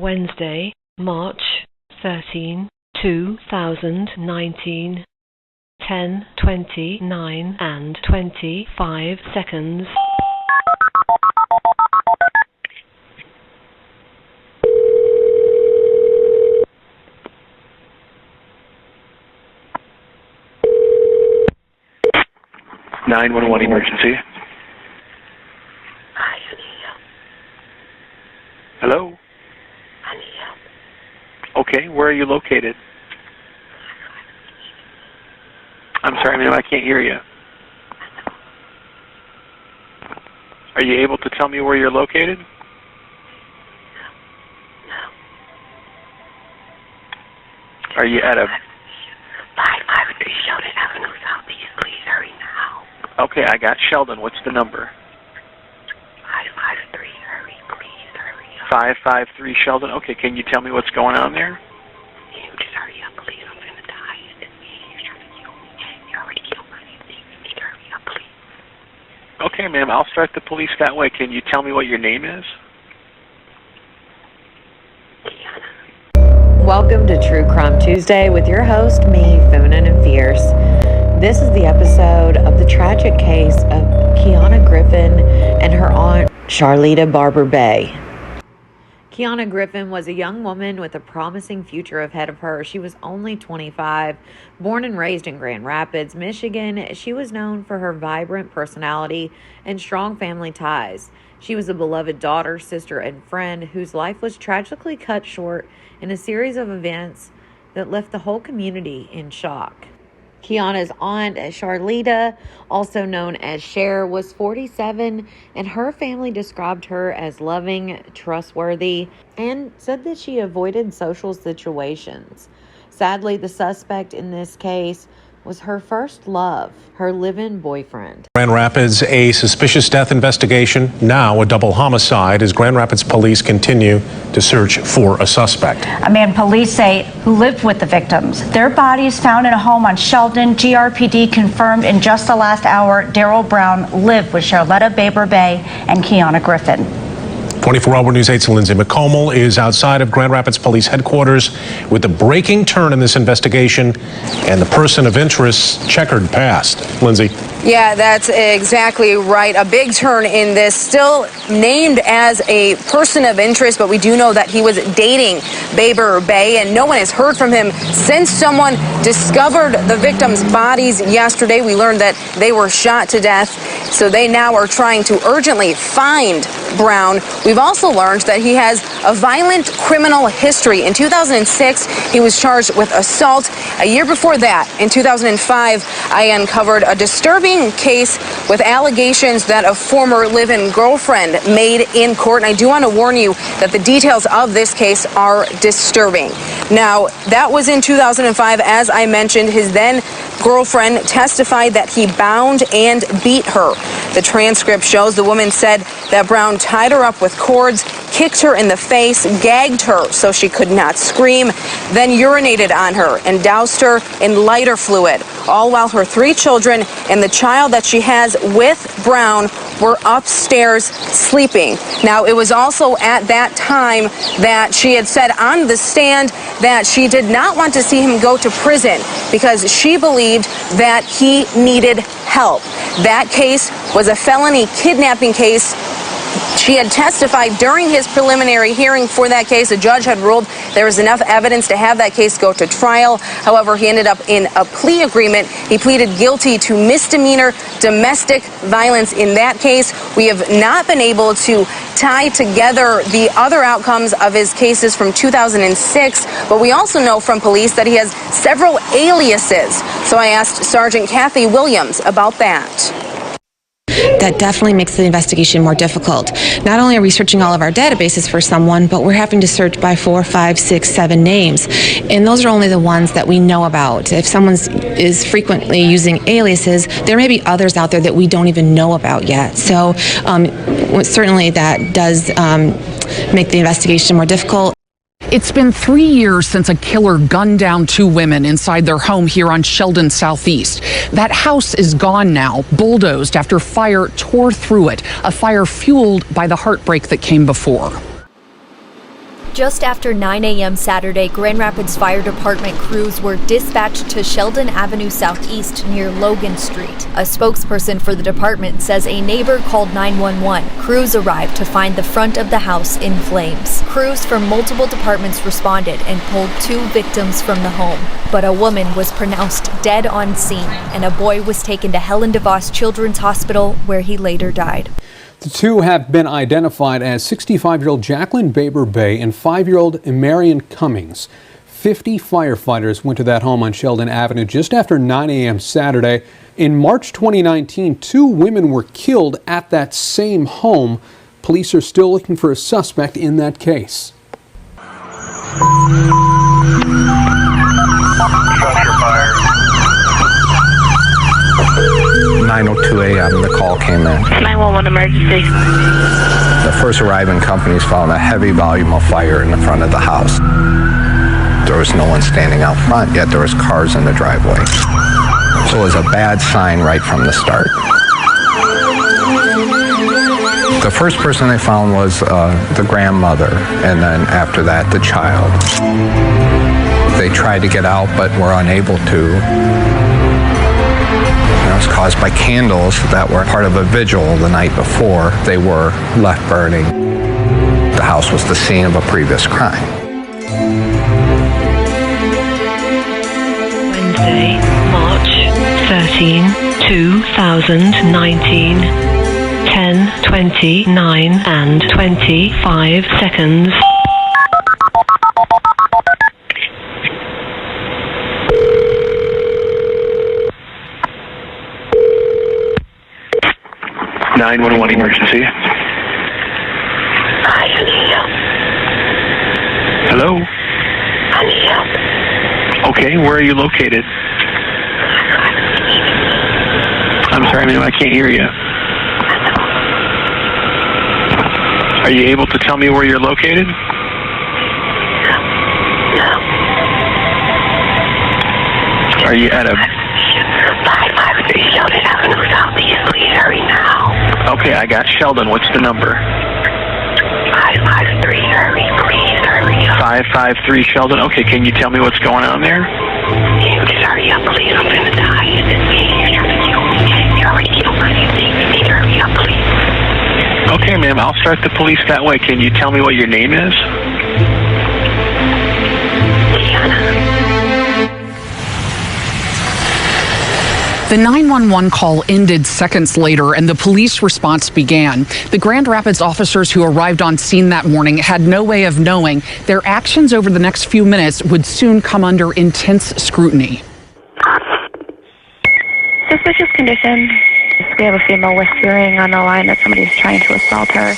Wednesday, March 13, 2019, 10:29 and 25 seconds. (911) emergency. Hi, I need help. Hello? I need help. Okay, where are you located? I'm sorry, ma'am, I can't hear you. Are you able to tell me where you're located? No. Are you at a... 553 Sheldon Avenue Southeast. Please hurry now. Okay, I got Sheldon. What's the number? 553. Hurry, please hurry up. 553 Sheldon. Okay, can you tell me what's going on there? Can you just hurry up, please? I'm gonna die. You're trying to kill me. You already killed my family. You need to hurry up, please. Okay, ma'am, I'll start the police that way. Can you tell me what your name is? Keyona. Welcome to True Crime Tuesday with your host, me, Feminine and Fierce. This is the episode of the tragic case of Keyona Griffin and her aunt, Charlita Barber Bay. Keyona Griffin was a young woman with a promising future ahead of her. She was only 25, born and raised in Grand Rapids, Michigan. She was known for her vibrant personality and strong family ties. She was a beloved daughter, sister, and friend whose life was tragically cut short in a series of events that left the whole community in shock. Keyona's aunt, Charlita, also known as Cher, was 47, and her family described her as loving, trustworthy, and said that she avoided social situations. Sadly, the suspect in this case was her first love, her live-in boyfriend. Grand Rapids, a suspicious death investigation, now a double homicide, as Grand Rapids police continue to search for a suspect. A man police say who lived with the victims. Their bodies found in a home on Sheldon. GRPD confirmed in just the last hour Daryl Brown lived with Charlita Barber Bay and Keyona Griffin. 24-hour News 8's Lindsay McComel is outside of Grand Rapids Police Headquarters with the breaking turn in this investigation and the person of interest's checkered past. Lindsay. Yeah, that's exactly right. A big turn in this, still named as a person of interest, but we do know that he was dating Barber Bay, and no one has heard from him since someone discovered the victims' bodies yesterday. We learned that they were shot to death, so they now are trying to urgently find Brown. We've also learned that he has a violent criminal history. In 2006, he was charged with assault. A year before that, in 2005, I uncovered a disturbing case with allegations that a former live-in girlfriend made in court. And I do want to warn you that the details of this case are disturbing. Now, that was in 2005. As I mentioned, his then girlfriend testified that he bound and beat her. The transcript shows the woman said that Brown tied her up with cords, kicked her in the face, gagged her so she could not scream, then urinated on her and doused her in lighter fluid, all while her 3 children and the child that she has with Brown were upstairs sleeping. Now, it was also at that time that she had said on the stand that she did not want to see him go to prison because she believed that he needed help. That case was a felony kidnapping case. She had testified during his preliminary hearing for that case. The judge had ruled there was enough evidence to have that case go to trial. However, he ended up in a plea agreement. He pleaded guilty to misdemeanor domestic violence in that case. We have not been able to tie together the other outcomes of his cases from 2006, but we also know from police that he has several aliases. So I asked Sergeant Kathy Williams about that. That definitely makes the investigation more difficult. Not only are we searching all of our databases for someone, but we're having to search by 4, 5, 6, 7 names. And those are only the ones that we know about. If someone is frequently using aliases, there may be others out there that we don't even know about yet. So certainly that does make the investigation more difficult. It's been 3 years since a killer gunned down 2 women inside their home here on Sheldon Southeast. That house is gone now, bulldozed after fire tore through it, a fire fueled by the heartbreak that came before. Just after 9 a.m. Saturday, Grand Rapids Fire Department crews were dispatched to Sheldon Avenue Southeast near Logan Street. A spokesperson for the department says a neighbor called 911. Crews arrived to find the front of the house in flames. Crews from multiple departments responded and pulled 2 victims from the home. But a woman was pronounced dead on scene, and a boy was taken to Helen DeVos Children's Hospital, where he later died. The two have been identified as 65-year-old Jacqueline Baber-Bay and 5-year-old Marion Cummings. 50 firefighters went to that home on Sheldon Avenue just after 9 a.m. Saturday. In March 2019, 2 women were killed at that same home. Police are still looking for a suspect in that case. 9:02 a.m. the call came in. 911 emergency. The first arriving companies found a heavy volume of fire in the front of the house. There was no one standing out front, yet there was cars in the driveway. So it was a bad sign right from the start. The first person they found was the grandmother, and then after that, the child. They tried to get out, but were unable to. It was caused by candles that were part of a vigil the night before. They were left burning. The house was the scene of a previous crime. Wednesday, March 13, 2019, 10:29 and 25 seconds. Emergency. I need help. Hello? I need help. Okay, where are you located? I'm sorry, ma'am, I can't hear you. Are you able to tell me where you're located? No. Are you at a... 553 Sheldon Avenue Southeast. Please hurry now. Okay, I got Sheldon. What's the number? 553. Hurry, please hurry up. 553 Sheldon. Okay, can you tell me what's going on there? Can you just hurry up, please? I'm gonna die. It's me. You're trying to kill me. You already killed my name. You need to hurry up, please. Okay, ma'am, I'll start the police that way. Can you tell me what your name is? Keyona. The 911 call ended seconds later and the police response began. The Grand Rapids officers who arrived on scene that morning had no way of knowing their actions over the next few minutes would soon come under intense scrutiny. Suspicious condition. We have a female whispering on the line that somebody's trying to assault her.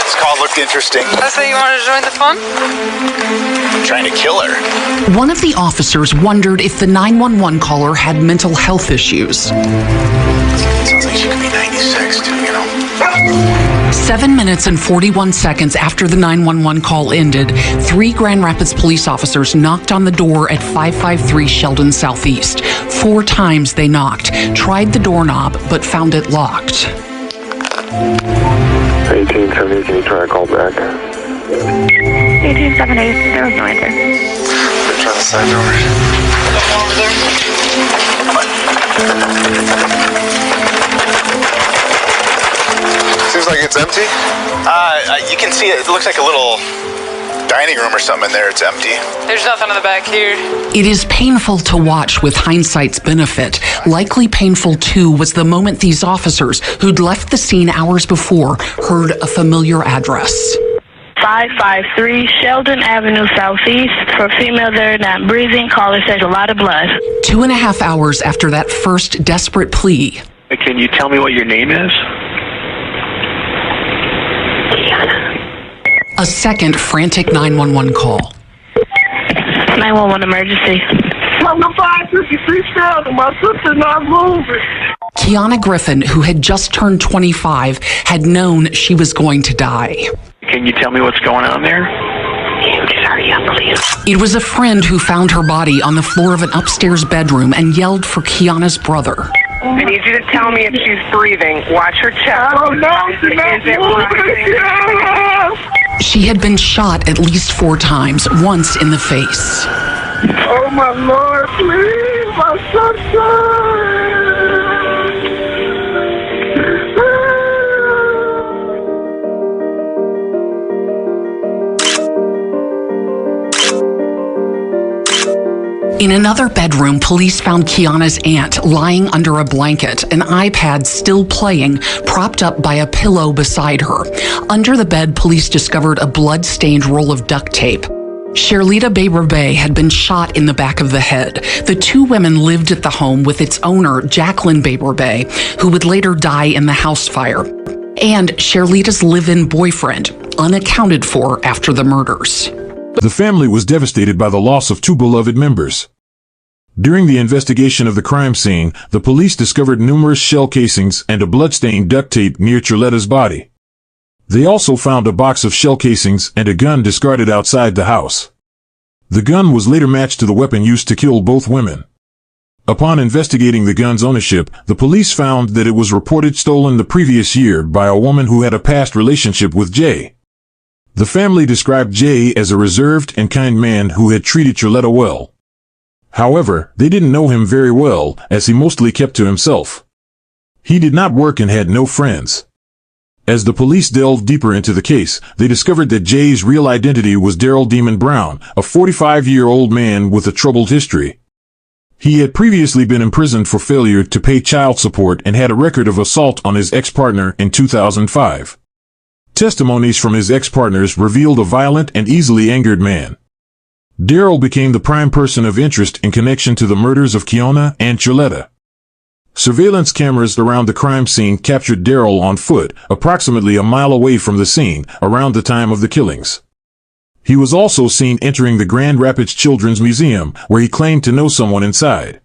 This call looked interesting. That's why you want to join the fun? I'm trying to kill her. One of the officers wondered if the 911 caller had mental health issues. Sounds like she could be 96 too, you know? 7 minutes and 41 seconds after the 911 call ended, 3 Grand Rapids police officers knocked on the door at 553 Sheldon Southeast. 4 times they knocked, tried the doorknob, but found it locked. 1878, can you try a call back? 1878, there was no answer. They're trying the side door. Over there. Seems like it's empty. You can see it. It looks like a little dining room or something in there. It's empty. There's nothing in the back here. It is painful to watch with hindsight's benefit. Likely painful, too, was the moment these officers, who'd left the scene hours before, heard a familiar address. 553 Sheldon Avenue Southeast. For female there not breathing, caller says a lot of blood. 2.5 hours after that first desperate plea. Can you tell me what your name is? A second frantic 911 call. 911 emergency. Number 553 Sheldon, my sister not moving. Keyona Griffin, who had just turned 25, had known she was going to die. Can you tell me what's going on there? Can you just hurry up, please? It was a friend who found her body on the floor of an upstairs bedroom and yelled for Keyona's brother. I need you to tell me if she's breathing. Watch her chest. I don't know. Is it rising? She had been shot at least 4 times, once in the face. Oh, my Lord, please, my sunshine. In another bedroom, police found Keyona's aunt lying under a blanket, an iPad still playing, propped up by a pillow beside her. Under the bed, police discovered a blood-stained roll of duct tape. Cherlita Baber-Bay had been shot in the back of the head. The 2 women lived at the home with its owner, Jacqueline Baber-Bay, who would later die in the house fire, and Cherlita's live-in boyfriend, unaccounted for after the murders. The family was devastated by the loss of 2 beloved members. During the investigation of the crime scene, the police discovered numerous shell casings and a bloodstained duct tape near Cherlita's body. They also found a box of shell casings and a gun discarded outside the house. The gun was later matched to the weapon used to kill both women. Upon investigating the gun's ownership, the police found that it was reported stolen the previous year by a woman who had a past relationship with Jay. The family described Jay as a reserved and kind man who had treated Cherlita well. However, they didn't know him very well, as he mostly kept to himself. He did not work and had no friends. As the police delved deeper into the case, they discovered that Jay's real identity was Daryl Demon Brown, a 45-year-old man with a troubled history. He had previously been imprisoned for failure to pay child support and had a record of assault on his ex-partner in 2005. Testimonies from his ex-partners revealed a violent and easily angered man. Daryl became the prime person of interest in connection to the murders of Keyona and Cherlita. Surveillance cameras around the crime scene captured Daryl on foot, approximately a mile away from the scene, around the time of the killings. He was also seen entering the Grand Rapids Children's Museum, where he claimed to know someone inside.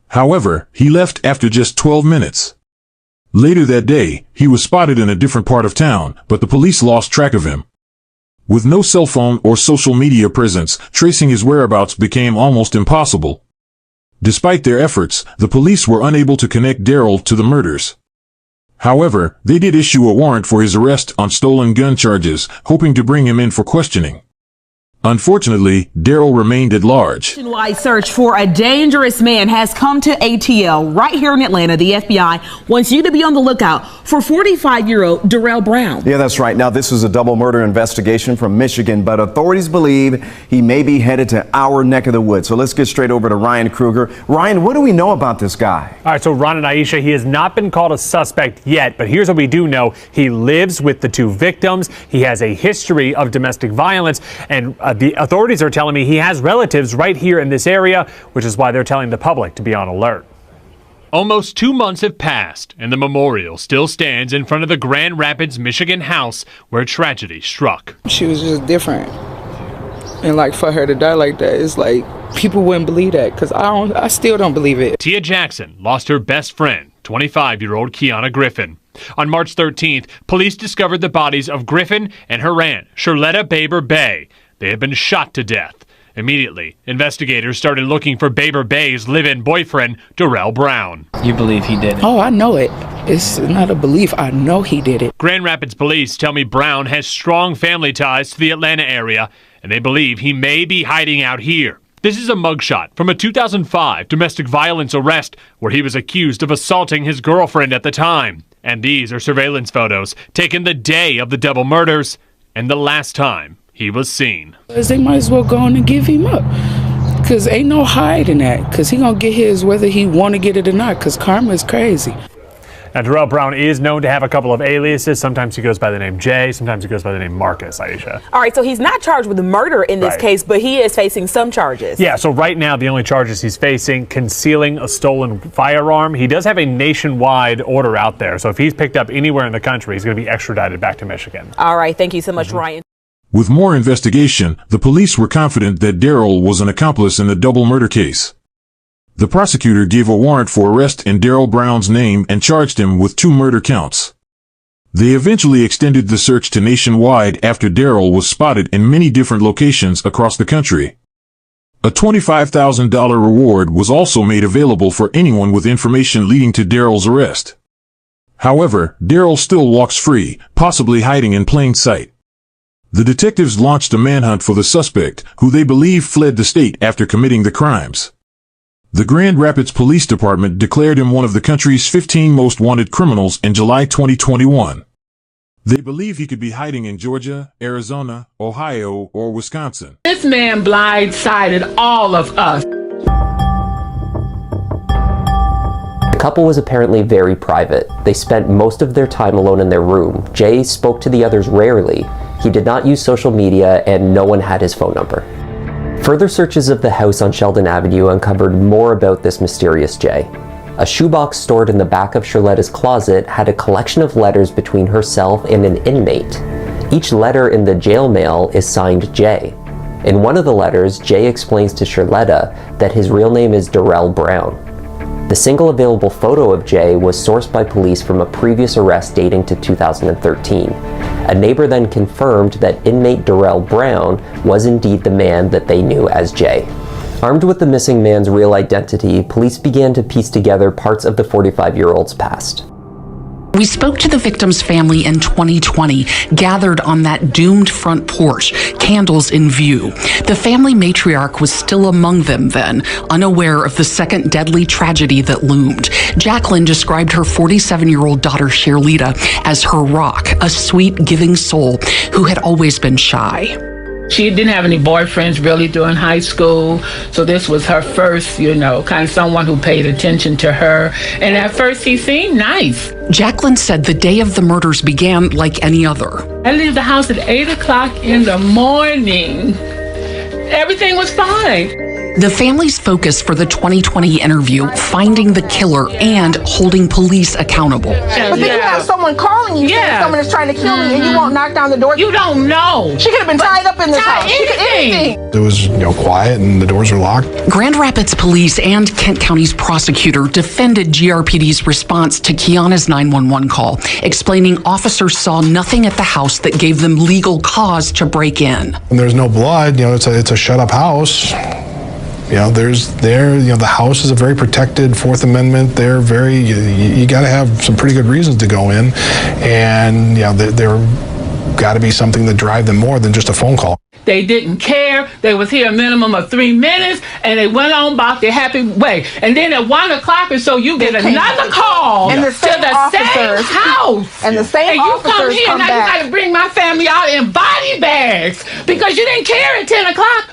However, he left after just 12 minutes. Later that day, he was spotted in a different part of town, but the police lost track of him. With no cell phone or social media presence, tracing his whereabouts became almost impossible. Despite their efforts, the police were unable to connect Daryl to the murders. However, they did issue a warrant for his arrest on stolen gun charges, hoping to bring him in for questioning. Unfortunately, Daryl remained at large. Nationwide search for a dangerous man has come to ATL right here in Atlanta. The FBI wants you to be on the lookout for 45-year-old Darrell Brown. Yeah, that's right. Now, this is a double murder investigation from Michigan, but authorities believe he may be headed to our neck of the woods. So let's get straight over to Ryan Kruger. Ryan, what do we know about this guy? All right, so Ron and Aisha, he has not been called a suspect yet, but here's what we do know. He lives with the 2 victims. He has a history of domestic violence, and the authorities are telling me he has relatives right here in this area, which is why they're telling the public to be on alert. Almost 2 months have passed, and the memorial still stands in front of the Grand Rapids, Michigan house where tragedy struck. She was just different. And like for her to die like that, it's like people wouldn't believe that, because I still don't believe it. Tia Jackson lost her best friend, 25-year-old Keyona Griffin. On March 13th, police discovered the bodies of Griffin and her aunt, Cherlita Baber-Bay. They had been shot to death. Immediately, investigators started looking for Baber-Bay's live-in boyfriend, Darrell Brown. You believe he did it? Oh, I know it. It's not a belief. I know he did it. Grand Rapids police tell me Brown has strong family ties to the Atlanta area, and they believe he may be hiding out here. This is a mugshot from a 2005 domestic violence arrest where he was accused of assaulting his girlfriend at the time. And these are surveillance photos taken the day of the double murders and the last time he was seen. They might as well go on and give him up, because ain't no hiding that, because he gonna get his whether he want to get it or not, because karma is crazy. Now, Darrell Brown is known to have a couple of aliases. Sometimes he goes by the name Jay, sometimes he goes by the name Marcus, Aisha. All right, so he's not charged with murder in this case, but he is facing some charges. Yeah, so right now the only charges he's facing, concealing a stolen firearm. He does have a nationwide order out there, so if he's picked up anywhere in the country, he's going to be extradited back to Michigan. All right, thank you so much, Ryan. With more investigation, the police were confident that Daryl was an accomplice in the double murder case. The prosecutor gave a warrant for arrest in Darrell Brown's name and charged him with 2 murder counts. They eventually extended the search to nationwide after Daryl was spotted in many different locations across the country. A $25,000 reward was also made available for anyone with information leading to Daryl's arrest. However, Daryl still walks free, possibly hiding in plain sight. The detectives launched a manhunt for the suspect, who they believe fled the state after committing the crimes. The Grand Rapids Police Department declared him one of the country's 15 most wanted criminals in July 2021. They believe he could be hiding in Georgia, Arizona, Ohio, or Wisconsin. This man blindsided all of us. The couple was apparently very private. They spent most of their time alone in their room. Jay spoke to the others rarely. He did not use social media, and no one had his phone number. Further searches of the house on Sheldon Avenue uncovered more about this mysterious Jay. A shoebox stored in the back of Charletta's closet had a collection of letters between herself and an inmate. Each letter in the jail mail is signed Jay. In one of the letters, Jay explains to Charletta that his real name is Darrell Brown. The single available photo of Jay was sourced by police from a previous arrest dating to 2013. A neighbor then confirmed that inmate Darrell Brown was indeed the man that they knew as Jay. Armed with the missing man's real identity, police began to piece together parts of the 45-year-old's past. We spoke to the victim's family in 2020, gathered on that doomed front porch, candles in view. The family matriarch was still among them then, unaware of the second deadly tragedy that loomed. Jacqueline described her 47-year-old daughter, Cherlita, as her rock, a sweet, giving soul who had always been shy. She didn't have any boyfriends really during high school, so this was her first, kind of someone who paid attention to her. And at first he seemed nice. Jacqueline said the day of the murders began like any other. I left the house at 8 o'clock in the morning. Everything was fine. The family's focus for the 2020 interview, finding the killer and holding police accountable. But then you have someone calling you saying someone is trying to kill me and you won't knock down the door. You don't know. She could have been tied up in this house. Anything. It was, quiet and the doors were locked. Grand Rapids Police and Kent County's prosecutor defended GRPD's response to Keyona's 911 call, explaining officers saw nothing at the house that gave them legal cause to break in. When there's no blood, it's a shut-up house. The house is a very protected Fourth Amendment. They're very, you got to have some pretty good reasons to go in. And, there got to be something that drive them more than just a phone call. They didn't care. They was here a minimum of 3 minutes, and they went on about their happy way. And then at 1 o'clock or so, you get another call and to the same house. And the same officers come here, come now back. you got to bring my family out in body bags because you didn't care at 10 o'clock.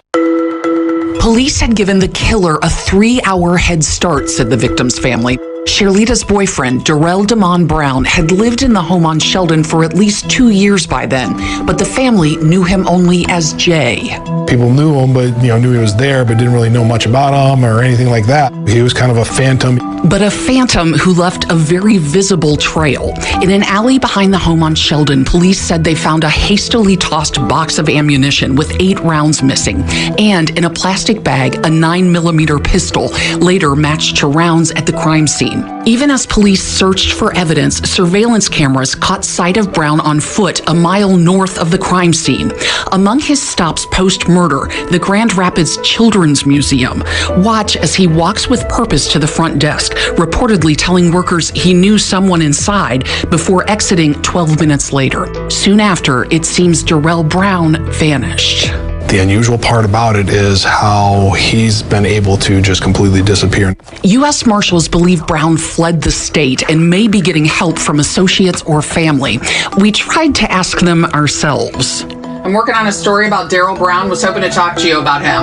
Police had given the killer a 3-hour head start, said the victim's family. Cherlita's boyfriend, Darrell Damon Brown, had lived in the home on Sheldon for at least 2 years by then, but the family knew him only as Jay. People knew him, but knew he was there, but didn't really know much about him or anything like that. He was kind of a phantom. But a phantom who left a very visible trail. In an alley behind the home on Sheldon, police said they found a hastily tossed box of ammunition with 8 rounds missing, and in a plastic bag, a 9mm pistol, later matched to rounds at the crime scene. Even as police searched for evidence, surveillance cameras caught sight of Brown on foot a mile north of the crime scene. Among his stops post-murder, the Grand Rapids Children's Museum. Watch as he walks with purpose to the front desk, reportedly telling workers he knew someone inside before exiting 12 minutes later. Soon after, it seems Darrell Brown vanished. The unusual part about it is how he's been able to just completely disappear. U.S. Marshals believe Brown fled the state and may be getting help from associates or family. We tried to ask them ourselves. I'm working on a story about Darrell Brown. Was hoping to talk to you about him.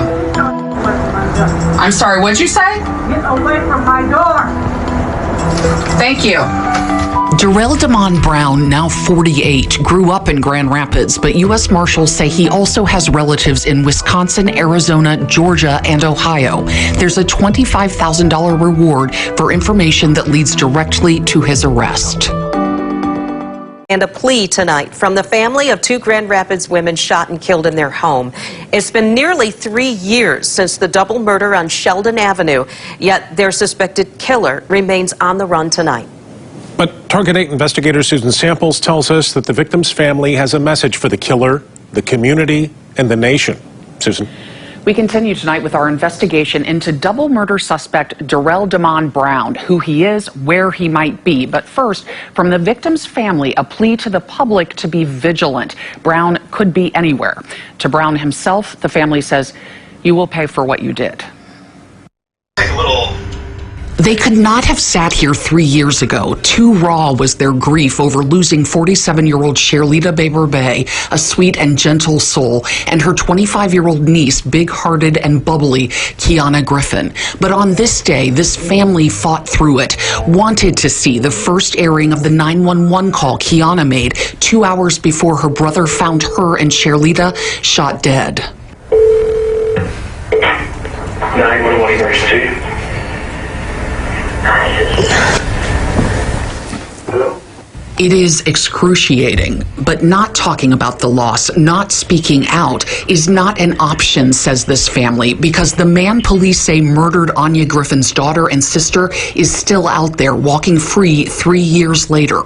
I'm sorry, what'd you say? Get away from my door. Thank you. Darrell Damon Brown, now 48, grew up in Grand Rapids, but U.S. Marshals say he also has relatives in Wisconsin, Arizona, Georgia, and Ohio. There's a $25,000 reward for information that leads directly to his arrest. And a plea tonight from the family of 2 Grand Rapids women shot and killed in their home. It's been nearly 3 years since the double murder on Sheldon Avenue, yet their suspected killer remains on the run tonight. But Target 8 investigator Susan Samples tells us that the victim's family has a message for the killer, the community, and the nation. Susan. We continue tonight with our investigation into double murder suspect Darrell Damon Brown, who he is, where he might be. But first, from the victim's family, a plea to the public to be vigilant. Brown could be anywhere. To Brown himself, the family says, "You will pay for what you did." They could not have sat here 3 years ago. Too raw was their grief over losing 47-year-old Cherlita Baber-Bay, a sweet and gentle soul, and her 25-year-old niece, big-hearted and bubbly, Keyona Griffin. But on this day, this family fought through it, wanted to see the first airing of the 911 call Keyona made 2 hours before her brother found her and Cherlita shot dead. 911 emergency. It is excruciating, but not talking about the loss, not speaking out, is not an option, says this family, because the man police say murdered Anya Griffin's daughter and sister is still out there walking free 3 years later.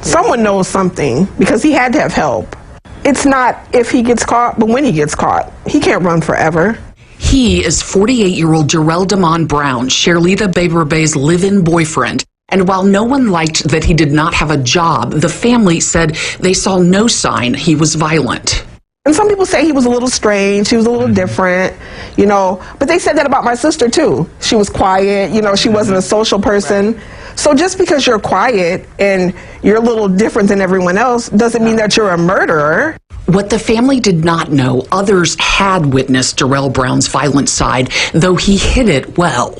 Someone knows something because he had to have help. It's not if he gets caught, but when he gets caught. He can't run forever. He is 48-year-old Darrell Damon Brown, Cherlita Baber-Bay's live-in boyfriend. And while no one liked that he did not have a job, the family said they saw no sign he was violent. And some people say he was a little strange, he was a little different, you know, but they said that about my sister too. She was quiet, you know, she wasn't a social person. So just because you're quiet and you're a little different than everyone else doesn't mean that you're a murderer. What the family did not know, others had witnessed Darrell Brown's violent side, though he hid it well.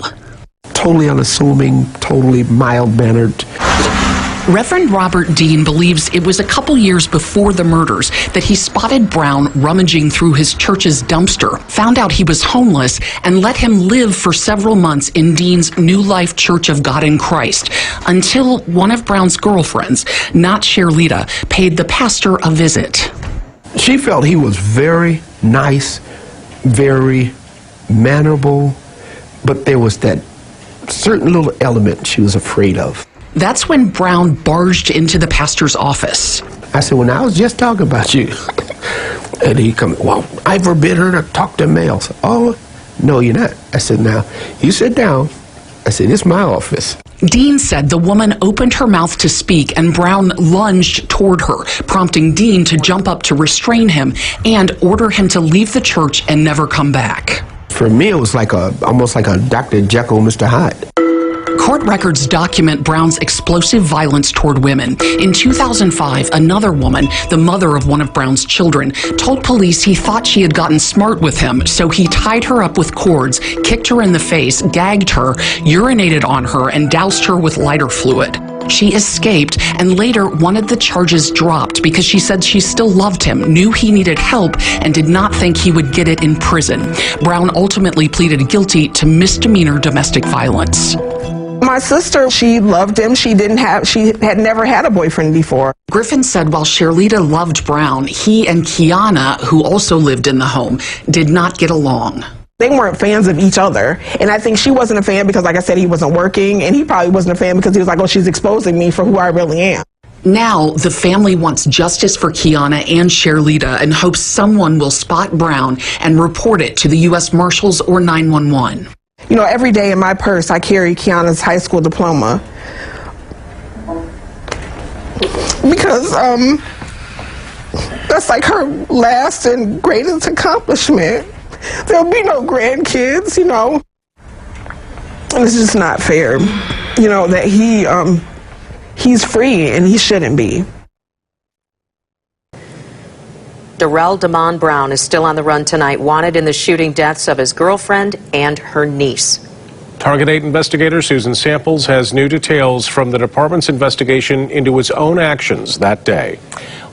Totally unassuming, totally mild-mannered. Reverend Robert Dean believes it was a couple years before the murders that he spotted Brown rummaging through his church's dumpster, found out he was homeless, and let him live for several months in Dean's New Life Church of God in Christ, until one of Brown's girlfriends, not Cherlita, paid the pastor a visit. She felt he was very nice, very mannerable, but there was that certain little element she was afraid of. That's when Brown barged into the pastor's office. I said, well, I was just talking about you. And he come, well, I forbid her to talk to males. Oh, no, you're not. I said, now, you sit down. I said, it's my office. Dean said the woman opened her mouth to speak and Brown lunged toward her, prompting Dean to jump up to restrain him and order him to leave the church and never come back. For me, it was like almost like a Dr. Jekyll, Mr. Hyde. Court records document Brown's explosive violence toward women. In 2005, another woman, the mother of one of Brown's children, told police he thought she had gotten smart with him, so he tied her up with cords, kicked her in the face, gagged her, urinated on her, and doused her with lighter fluid. She escaped and later wanted the charges dropped because she said she still loved him, knew he needed help, and did not think he would get it in prison. Brown ultimately pleaded guilty to misdemeanor domestic violence. My sister, she loved him. She had never had a boyfriend before. Griffin said while Cherlita loved Brown, he and Keyona, who also lived in the home, did not get along. They weren't fans of each other. And I think she wasn't a fan because, like I said, he wasn't working. And he probably wasn't a fan because he was like, oh, she's exposing me for who I really am. Now, the family wants justice for Keyona and Cherlita and hopes someone will spot Brown and report it to the U.S. Marshals or 911. You know, every day in my purse, I carry Keyona's high school diploma. Because that's like her last and greatest accomplishment. There'll be no grandkids, you know. And it's just not fair, you know, that he's free and he shouldn't be. Darrell Damon Brown is still on the run tonight, wanted in the shooting deaths of his girlfriend and her niece. Target 8 investigator Susan Samples has new details from the department's investigation into its own actions that day.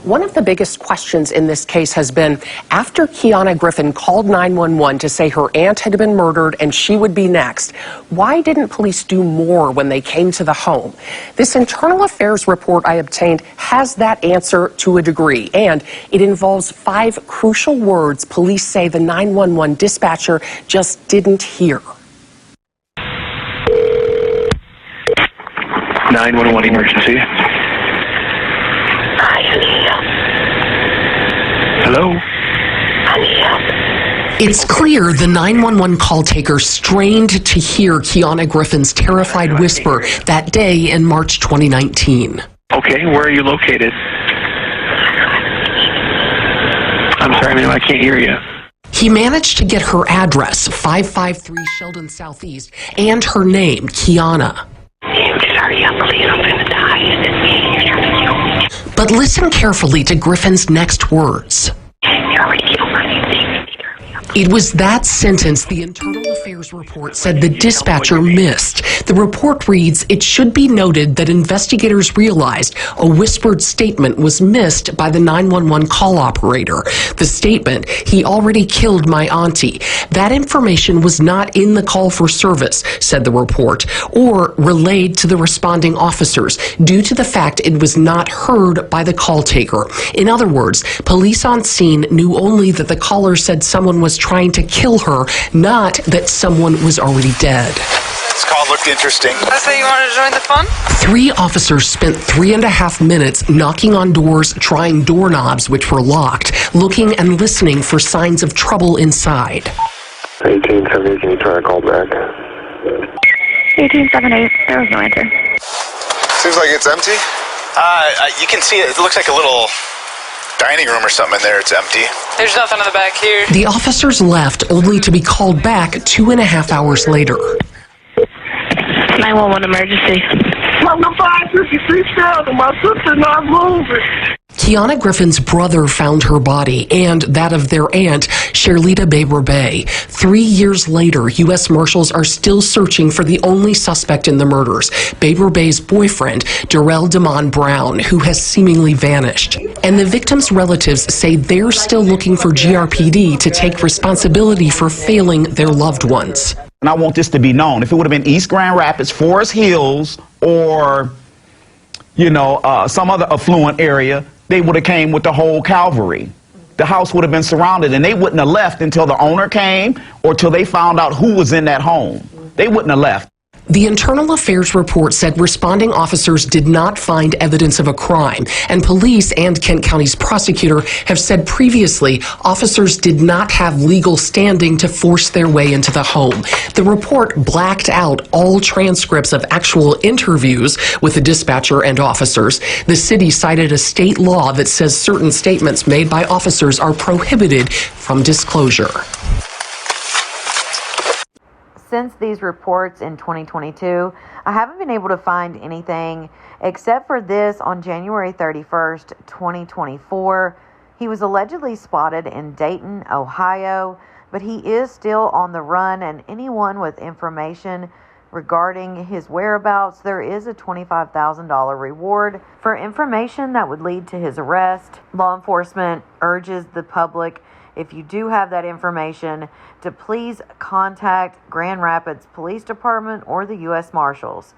One of the biggest questions in this case has been, after Keyona Griffin called 911 to say her aunt had been murdered and she would be next, why didn't police do more when they came to the home? This internal affairs report I obtained has that answer to a degree, and it involves 5 crucial words police say the 911 dispatcher just didn't hear. 911 emergency. I need help. Hello? I need help. It's clear the 911 call taker strained to hear Keyona Griffin's terrified whisper that day in March 2019. Okay, where are you located? I'm sorry, ma'am, I can't hear you. He managed to get her address, 553 Sheldon Southeast, and her name, Keyona. Sorry, young lady, I'm gonna die. You're trying to kill me. But listen carefully to Griffin's next words. You already killed my family. It was that sentence the Internal Affairs report said the dispatcher missed. The report reads, "It should be noted that investigators realized a whispered statement was missed by the 911 call operator. The statement, 'He already killed my auntie.' That information was not in the call for service," said the report, or relayed to the responding officers due to the fact it was not heard by the call taker. In other words, police on scene knew only that the caller said someone was trying to kill her, not that someone was already dead. This call looked interesting. I say you want to join the fun? 3 officers spent 3.5 minutes knocking on doors, trying doorknobs which were locked, looking and listening for signs of trouble inside. 1870, can you try to call back? 1878, there was no answer. Seems like it's empty. You can see it. It looks like a little dining room or something in there. It's empty. There's nothing in the back here. The officers left only to be called back 2.5 hours later. 911 emergency. Number 556 Sheldon, my sister not moving. Keyona Griffin's brother found her body and that of their aunt, Sherlita Bay. 3 years later, U.S. Marshals are still searching for the only suspect in the murders, Bay's boyfriend, Darrell Damon Brown, who has seemingly vanished. And the victims' relatives say they're still looking for GRPD to take responsibility for failing their loved ones. And I want this to be known. If it would have been East Grand Rapids, Forest Hills, or, some other affluent area, they would have came with the whole cavalry. The house would have been surrounded, and they wouldn't have left until the owner came or till they found out who was in that home. They wouldn't have left. The Internal Affairs report said responding officers did not find evidence of a crime, and police and Kent County's prosecutor have said previously officers did not have legal standing to force their way into the home. The report blacked out all transcripts of actual interviews with the dispatcher and officers. The city cited a state law that says certain statements made by officers are prohibited from disclosure. Since these reports in 2022, I haven't been able to find anything except for this on January 31st, 2024. He was allegedly spotted in Dayton, Ohio, but he is still on the run, and anyone with information regarding his whereabouts, there is a $25,000 reward for information that would lead to his arrest. Law enforcement urges the public, if you do have that information, to please contact Grand Rapids Police Department or the U.S. Marshals.